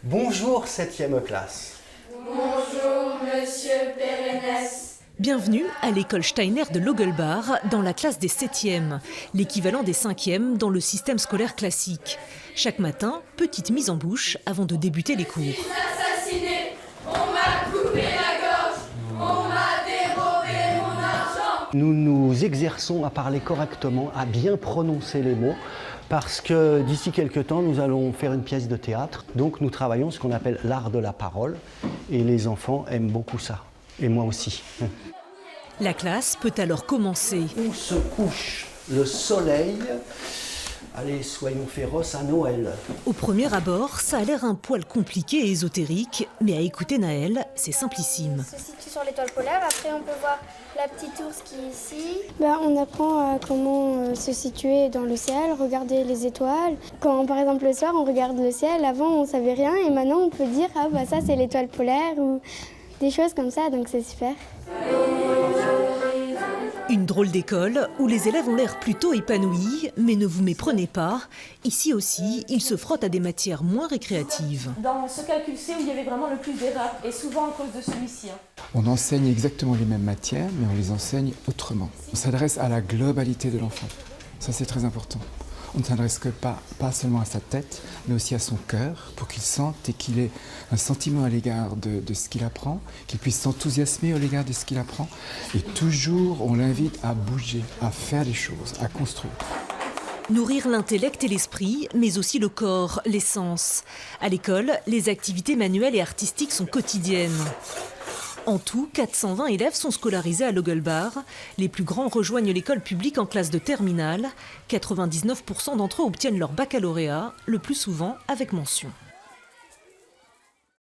Bonjour 7e classe. Bonjour, monsieur Pérennes. Bienvenue à l'école Steiner de Logelbach, dans la classe des 7e, l'équivalent des 5e dans le système scolaire classique. Chaque matin, petite mise en bouche avant de débuter les cours. Assassiné, on m'a coupé la gorge, on m'a dérobé mon argent. Nous nous exerçons à parler correctement, à bien prononcer les mots, parce que d'ici quelques temps, nous allons faire une pièce de théâtre. Donc nous travaillons ce qu'on appelle l'art de la parole, et les enfants aiment beaucoup ça, et moi aussi. La classe peut alors commencer. Où se couche le soleil? Allez, soyons féroces à Noël. Au premier abord, ça a l'air un poil compliqué et ésotérique, mais à écouter Naël, c'est simplissime. Se situe sur l'étoile polaire. Après, on peut voir la petite ours qui est ici. On apprend à comment se situer dans le ciel, regarder les étoiles. Quand, par exemple, le soir, on regarde le ciel, avant, on savait rien, et maintenant, on peut dire « Ah, ça, c'est l'étoile polaire » ou des choses comme ça, donc c'est super. Une drôle d'école où les élèves ont l'air plutôt épanouis, mais ne vous méprenez pas. Ici aussi, ils se frottent à des matières moins récréatives. Dans ce calcul C où il y avait vraiment le plus d'erreurs, et souvent à cause de celui-ci. On enseigne exactement les mêmes matières, mais on les enseigne autrement. On s'adresse à la globalité de l'enfant. Ça, c'est très important. On ne s'adresse pas seulement à sa tête, mais aussi à son cœur, pour qu'il sente et qu'il ait un sentiment à l'égard de ce qu'il apprend, qu'il puisse s'enthousiasmer à l'égard de ce qu'il apprend. Et toujours, on l'invite à bouger, à faire des choses, à construire. Nourrir l'intellect et l'esprit, mais aussi le corps, les sens. À l'école, les activités manuelles et artistiques sont quotidiennes. En tout, 420 élèves sont scolarisés à Logelbach. Les plus grands rejoignent l'école publique en classe de terminale. 99% d'entre eux obtiennent leur baccalauréat, le plus souvent avec mention.